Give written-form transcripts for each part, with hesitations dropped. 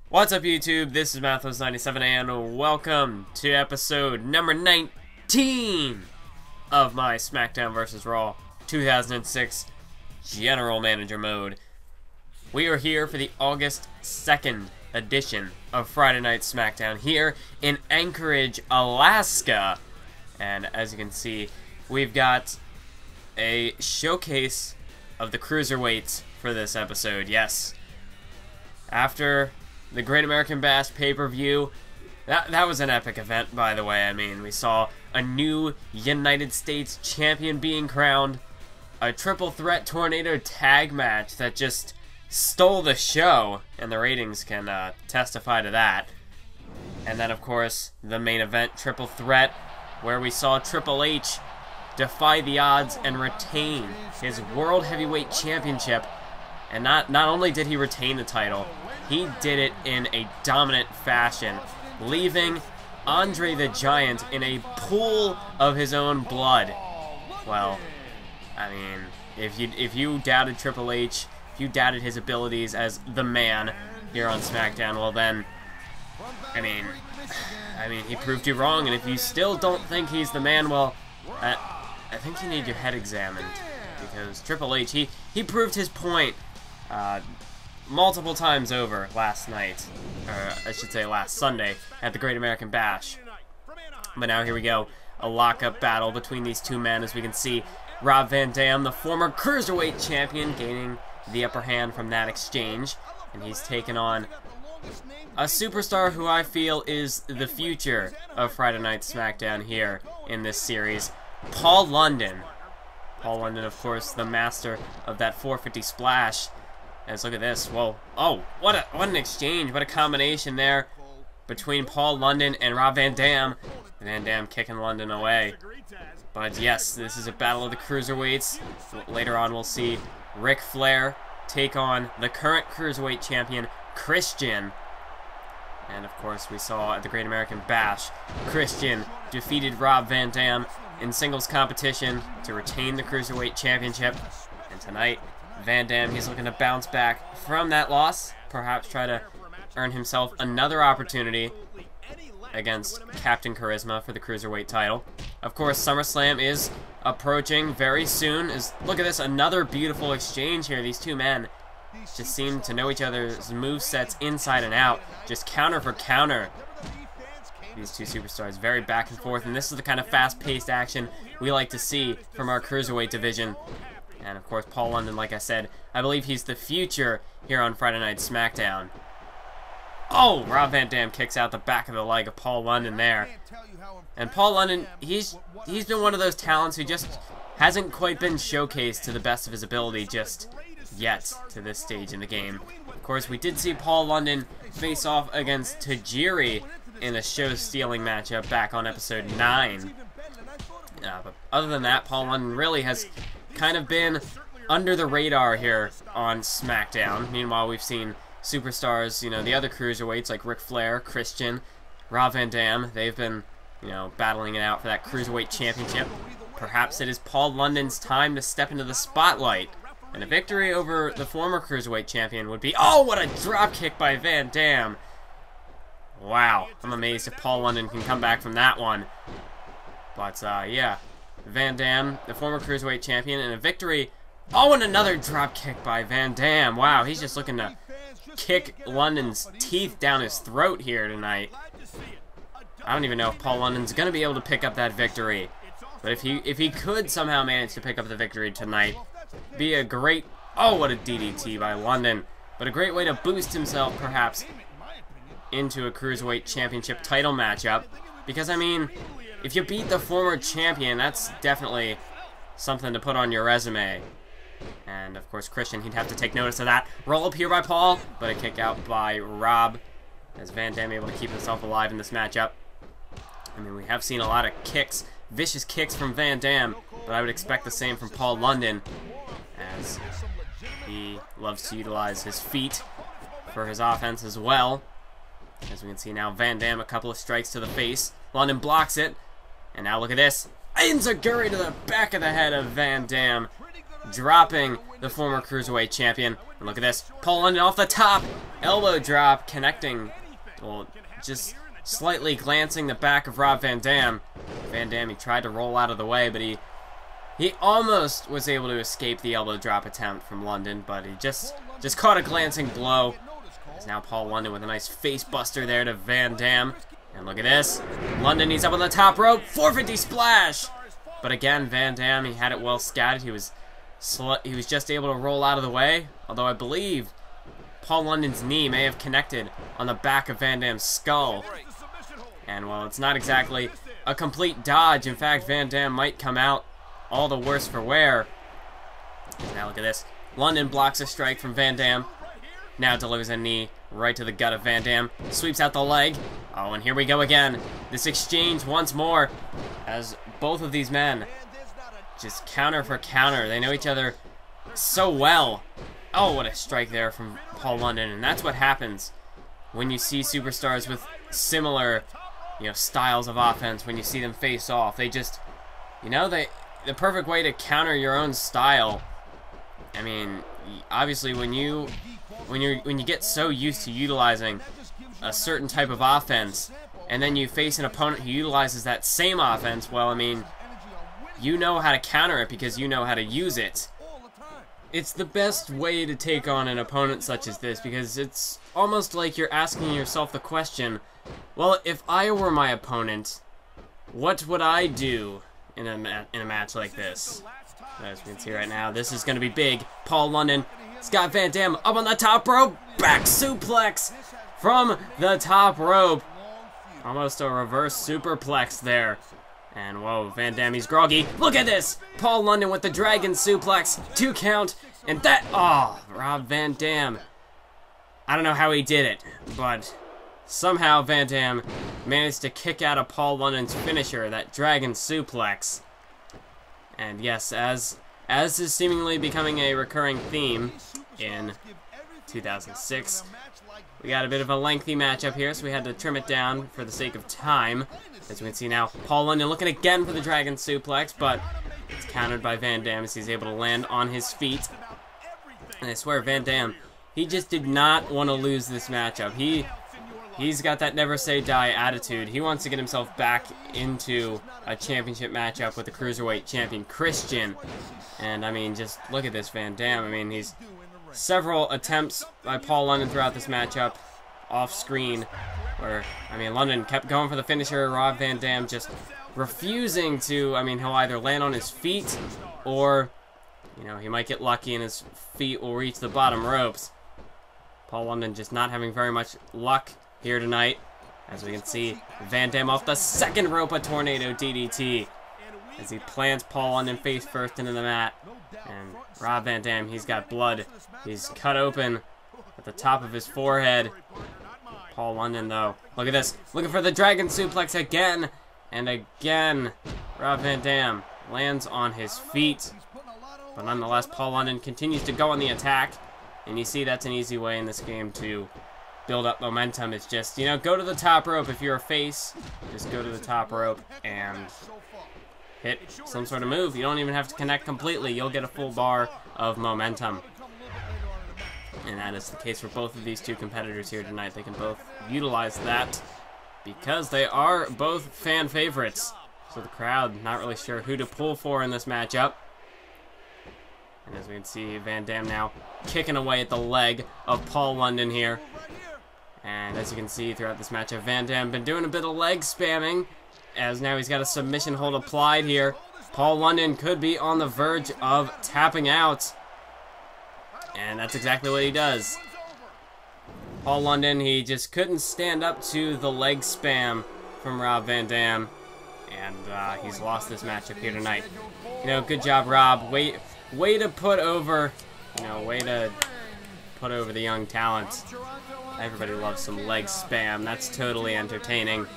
What's up, YouTube? This is Mathos97 and welcome to episode number 19 of my SmackDown vs. Raw 2006 General Manager mode. We are here for the August 2nd edition of Friday Night SmackDown here in Anchorage, Alaska. And as you can see, we've got a showcase of the Cruiserweights for this episode. Yes, after the Great American Bash pay-per-view, that was an epic event, by the way. I mean, we saw a new United States champion being crowned, a triple threat tornado tag match that just stole the show, and the ratings can testify to that. And then, of course, the main event, triple threat, where we saw Triple H defy the odds and retain his World Heavyweight Championship. And not only did he retain the title, he did it in a dominant fashion, leaving Andre the Giant in a pool of his own blood. Well, I mean, if you doubted Triple H, if you doubted his abilities as the man here on SmackDown, well then, I mean, he proved you wrong. And if you still don't think he's the man, well, I think you need your head examined, because Triple H, he proved his point multiple times over last night, or I should say last Sunday, at the Great American Bash. But now here we go, a lockup battle between these two men. As we can see, Rob Van Dam, the former Cruiserweight Champion, gaining the upper hand from that exchange, and he's taken on a superstar who I feel is the future of Friday Night SmackDown here in this series, Paul London. Paul London, of course, the master of that 450 splash. Let's look at this. Whoa. Oh, what an exchange. What a combination there between Paul London and Rob Van Dam. Van Dam kicking London away. But yes, this is a battle of the Cruiserweights. Later on, we'll see Ric Flair take on the current Cruiserweight Champion, Christian. And of course, we saw at the Great American Bash, Christian defeated Rob Van Dam in singles competition to retain the Cruiserweight Championship. And tonight, Van Dam, he's looking to bounce back from that loss, perhaps try to earn himself another opportunity against Captain Charisma for the Cruiserweight title. Of course, SummerSlam is approaching very soon. Look at this, another beautiful exchange here. These two men just seem to know each other's movesets inside and out, just counter for counter. These two superstars very back and forth, and this is the kind of fast-paced action we like to see from our Cruiserweight division. And of course, Paul London, like I said, I believe he's the future here on Friday Night SmackDown. Oh, Rob Van Dam kicks out the back of the leg of Paul London there. And Paul London, he's been one of those talents who just hasn't quite been showcased to the best of his ability just yet to this stage in the game. Of course, we did see Paul London face off against Tajiri in a show-stealing matchup back on episode 9. But other than that, Paul London really has kind of been under the radar here on SmackDown. Meanwhile, we've seen superstars, you know, the other Cruiserweights like Ric Flair, Christian, Rob Van Dam. They've been, you know, battling it out for that Cruiserweight Championship. Perhaps it is Paul London's time to step into the spotlight. And a victory over the former Cruiserweight Champion would be... Oh, what a drop kick by Van Dam! Wow, I'm amazed if Paul London can come back from that one. But, yeah, Van Dam, the former Cruiserweight Champion, and a victory. Oh, and another drop kick by Van Dam. Wow, he's just looking to kick London's teeth down his throat here tonight. I don't even know if Paul London's going to be able to pick up that victory. But if he could somehow manage to pick up the victory tonight, be a great... Oh, what a DDT by London. But a great way to boost himself, perhaps, into a Cruiserweight Championship title matchup. Because, I mean, if you beat the former champion, that's definitely something to put on your resume. And, of course, Christian, he'd have to take notice of that. Roll up here by Paul, but a kick out by Rob, as Van Dam able to keep himself alive in this matchup. I mean, we have seen a lot of kicks, vicious kicks from Van Dam, but I would expect the same from Paul London, as he loves to utilize his feet for his offense as well. As we can see now, Van Dam, a couple of strikes to the face. London blocks it. And now look at this. Enziguri to the back of the head of Van Dam, dropping the former Cruiserweight Champion. And look at this. Paul London off the top. elbow drop connecting, well, just slightly glancing the back of Rob Van Dam. Van Dam, he tried to roll out of the way, but he almost was able to escape the elbow drop attempt from London, but he just caught a glancing blow. It's now Paul London with a nice face buster there to Van Dam. And look at this. London, he's up on the top rope. 450 splash! But again, Van Dam, he had it well scattered. He was just able to roll out of the way. Although I believe Paul London's knee may have connected on the back of Van Dam's skull. And, well, it's not exactly a complete dodge. In fact, Van Dam might come out all the worse for wear. Now look at this. London blocks a strike from Van Dam. Now delivers a knee right to the gut of Van Dam. Sweeps out the leg. Oh, and here we go again. This exchange once more as both of these men just counter for counter. They know each other so well. Oh, what a strike there from Paul London. And that's what happens when you see superstars with similar, styles of offense. When you see them face off, they just, the perfect way to counter your own style. I mean, obviously when you get so used to utilizing a certain type of offense, and then you face an opponent who utilizes that same offense, well, I mean, you know how to counter it because you know how to use it. It's the best way to take on an opponent such as this, because it's almost like you're asking yourself the question, well, if I were my opponent, what would I do in a match like this? As we can see right now, this is going to be big. Paul London, Scott Van Dam up on the top rope, back suplex from the top rope. Almost a reverse superplex there. And whoa, Van Dam, he's groggy. Look at this! Paul London with the dragon suplex, 2 count, and that, Rob Van Dam. I don't know how he did it, but somehow Van Dam managed to kick out of Paul London's finisher, that dragon suplex. And yes, as is seemingly becoming a recurring theme in 2006, we got a bit of a lengthy matchup here, so we had to trim it down for the sake of time. As we can see now, Paul London looking again for the dragon suplex, but it's countered by Van Dam as he's able to land on his feet. And I swear, Van Dam, he just did not want to lose this matchup. He's got that never say die attitude. He wants to get himself back into a championship matchup with the Cruiserweight Champion, Christian. And, I mean, just look at this Van Dam. I mean, he's several attempts by Paul London throughout this matchup off screen where, I mean, London kept going for the finisher. Rob Van Dam just refusing to, I mean, he'll either land on his feet or, he might get lucky and his feet will reach the bottom ropes. Paul London just not having very much luck here tonight. As we can see, Van Dam off the second rope, a tornado DDT. As he plants Paul London face first into the mat. And Rob Van Dam, he's got blood. He's cut open at the top of his forehead. Paul London, though, look at this. Looking for the dragon suplex again and again. Rob Van Dam lands on his feet. But nonetheless, Paul London continues to go on the attack. And you see that's an easy way in this game to build up momentum. It's just, go to the top rope. If you're a face, just go to the top rope and hit some sort of move. You don't even have to connect completely. You'll get a full bar of momentum. And that is the case for both of these two competitors here tonight. They can both utilize that because they are both fan favorites. So the crowd not really sure who to pull for in this matchup. And as we can see, Van Dam now kicking away at the leg of Paul London here. And as you can see throughout this matchup, Van Dam been doing a bit of leg spamming, as now he's got a submission hold applied here. Paul London could be on the verge of tapping out. And that's exactly what he does. Paul London, he just couldn't stand up to the leg spam from Rob Van Dam. And he's lost this matchup here tonight. Good job, Rob. Way to put over, way to put over the young talent. Everybody loves some leg spam. That's totally entertaining.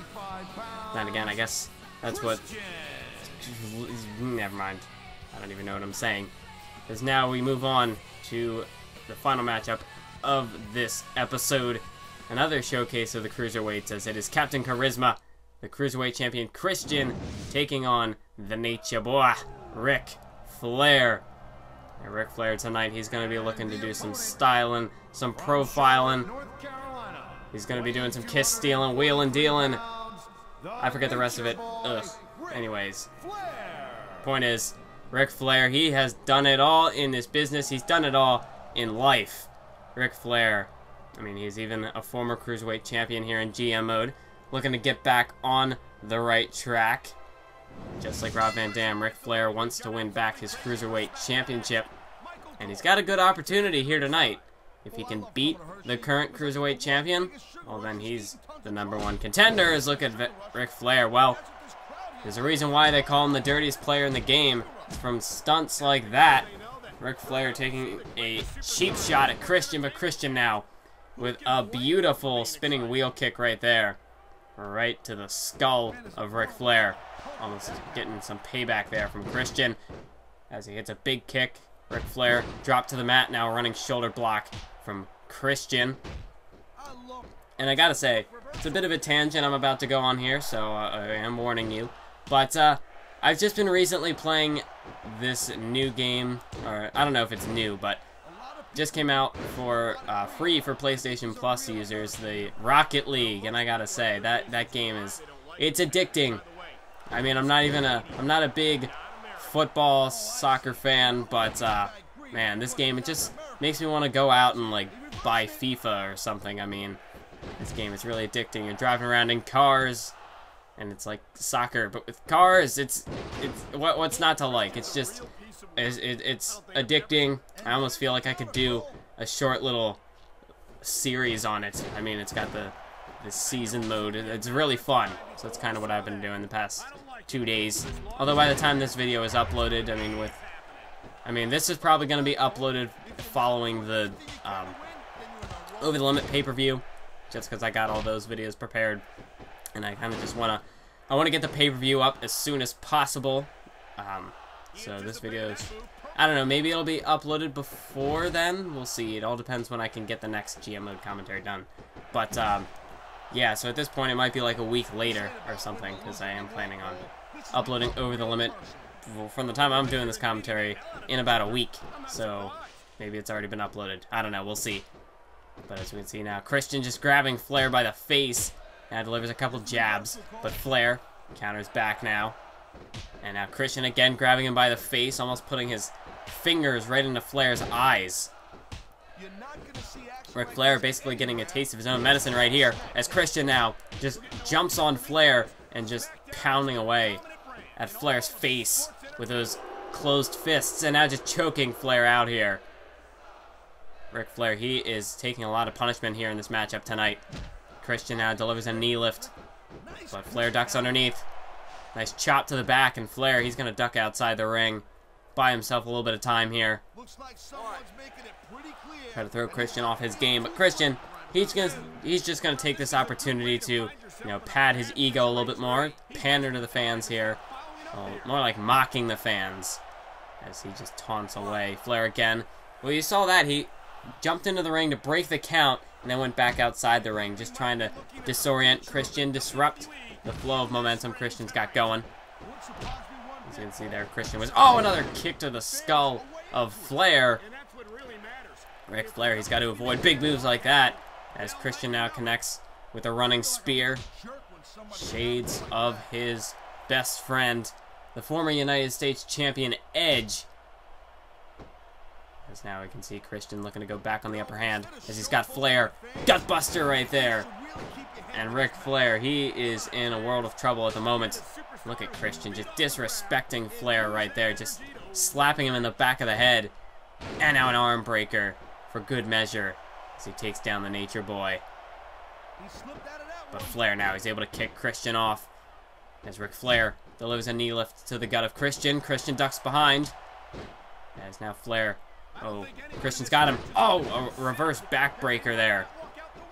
Then again, I guess that's what... Never mind. I don't even know what I'm saying. Because now we move on to the final matchup of this episode. Another showcase of the Cruiserweights, as it is Captain Charisma, the Cruiserweight Champion Christian, taking on the Nature Boy, Ric Flair. And Ric Flair tonight, he's going to be looking to do some styling, some profiling. He's going to be doing some kiss stealing, wheeling, dealing. I forget the rest of it. Ugh. Anyways. Point is, Ric Flair, he has done it all in this business. He's done it all in life. Ric Flair, I mean, he's even a former Cruiserweight Champion here in GM mode. Looking to get back on the right track. Just like Rob Van Dam, Ric Flair wants to win back his Cruiserweight Championship. And he's got a good opportunity here tonight. If he can beat the current Cruiserweight Champion, well, then he's the #1 contender. Look at Ric Flair. Well, there's a reason why they call him the dirtiest player in the game. From stunts like that, Ric Flair taking a cheap shot at Christian, but Christian now with a beautiful spinning wheel kick right there. Right to the skull of Ric Flair. Almost getting some payback there from Christian as he hits a big kick. Ric Flair dropped to the mat, now running shoulder block from Christian. And I gotta say, it's a bit of a tangent I'm about to go on here, so I am warning you. But I've just been recently playing this new game, or I don't know if it's new, but just came out for free for PlayStation Plus users, the Rocket League, and I gotta say that game it's addicting. I mean, I'm not a big football, soccer fan, but man, this game, it just makes me want to go out and like buy FIFA or something. I mean, this game is really addicting. You're driving around in cars, and it's like soccer, but with cars, it's what's not to like? It's just it's addicting. I almost feel like I could do a short little series on it. I mean, it's got the season mode. It's really fun. So that's kind of what I've been doing the past 2 days. Although by the time this video is uploaded, I mean, this is probably going to be uploaded following the Over the Limit pay-per-view, just because I got all those videos prepared, and I kind of just want to get the pay-per-view up as soon as possible. So this video is, I don't know, maybe it'll be uploaded before then. We'll see. It all depends when I can get the next GM mode commentary done. But yeah, so at this point it might be like a week later or something, because I am planning on uploading Over the Limit from the time I'm doing this commentary in about a week. So maybe it's already been uploaded. I don't know. We'll see. But as we can see now, Christian just grabbing Flair by the face. Now delivers a couple jabs, but Flair counters back now. And now Christian again grabbing him by the face, almost putting his fingers right into Flair's eyes. Ric Flair basically getting a taste of his own medicine right here, as Christian now just jumps on Flair and just pounding away at Flair's face with those closed fists, and now just choking Flair out here. Ric Flair, he is taking a lot of punishment here in this matchup tonight. Christian now delivers a knee lift, but Flair ducks underneath. Nice chop to the back, and Flair, he's going to duck outside the ring. Buy himself a little bit of time here. Try to throw Christian off his game, but Christian, he's just going to take this opportunity to, you know, pad his ego a little bit more, pander to the fans here. Well, more like mocking the fans as he just taunts away. Flair again. Well, you saw that. He jumped into the ring to break the count and then went back outside the ring, just trying to disorient Christian, disrupt the flow of momentum Christian's got going. As you can see there, Christian was... Oh, another kick to the skull of Flair. Ric Flair, he's got to avoid big moves like that, as Christian now connects with a running spear. Shades of his best friend, the former United States Champion Edge. As now we can see Christian looking to go back on the upper hand, as he's got Flair. Gutbuster right there. And Ric Flair, he is in a world of trouble at the moment. Look at Christian just disrespecting Flair right there, just slapping him in the back of the head. And now an arm breaker for good measure as he takes down the Nature Boy. But Flair now, he's able to kick Christian off as Ric Flair delivers a knee lift to the gut of Christian. Christian ducks behind. As now Flair, oh, Christian's got him. Oh, a reverse backbreaker there.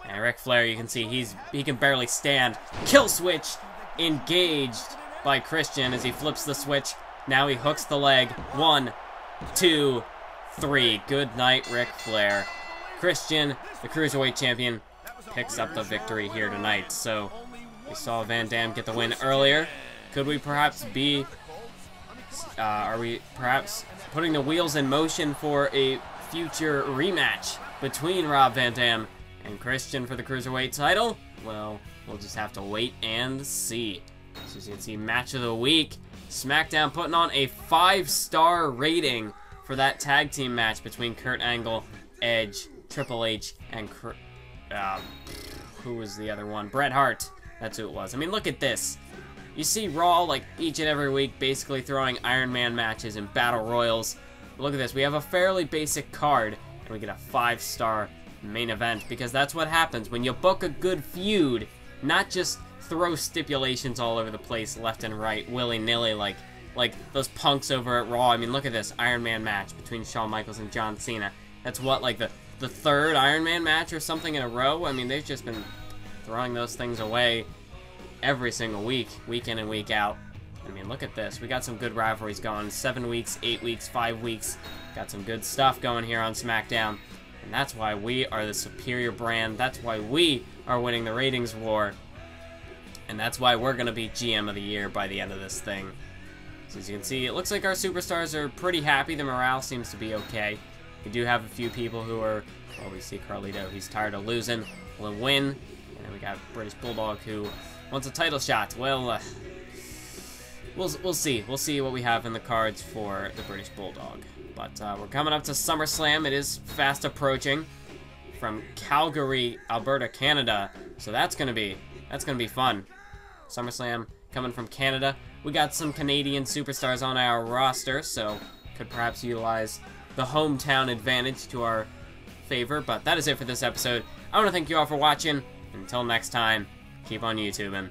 And Ric Flair, you can see he can barely stand. Kill switch engaged by Christian as he flips the switch. Now he hooks the leg. 1, 2, 3. Good night, Ric Flair. Christian, the Cruiserweight Champion, picks up the victory here tonight. So we saw Van Dam get the win earlier. Could we perhaps be... are we perhaps putting the wheels in motion for a future rematch between Rob Van Dam and Christian for the Cruiserweight title? Well, we'll just have to wait and see. So as you can see, match of the week. SmackDown putting on a 5-star rating for that tag team match between Kurt Angle, Edge, Triple H, and who was the other one? Bret Hart. That's who it was. I mean, look at this. You see Raw, like, each and every week basically throwing Iron Man matches and Battle Royals. Look at this. We have a fairly basic card, and we get a 5-star main event, because that's what happens when you book a good feud, not just throw stipulations all over the place left and right, willy-nilly, like those punks over at Raw. I mean, look at this Iron Man match between Shawn Michaels and John Cena. That's what, like the third Iron Man match or something in a row? I mean, they've just been throwing those things away every single week, week in and week out. I mean, look at this. We got some good rivalries going. 7 weeks, 8 weeks, 5 weeks. Got some good stuff going here on SmackDown. And that's why we are the superior brand. That's why we are winning the ratings war. And that's why we're going to be GM of the Year by the end of this thing. So as you can see, it looks like our superstars are pretty happy. The morale seems to be okay. We do have a few people who are... Well, we see Carlito. He's tired of losing. We'll win. And then we got British Bulldog who wants a title shot. Well, we'll see. We'll see what we have in the cards for the British Bulldog. But we're coming up to SummerSlam. It is fast approaching from Calgary, Alberta, Canada. So that's gonna be fun. SummerSlam coming from Canada. We got some Canadian superstars on our roster, so could perhaps utilize the hometown advantage to our favor. But that is it for this episode. I want to thank you all for watching. Until next time, keep on YouTubing.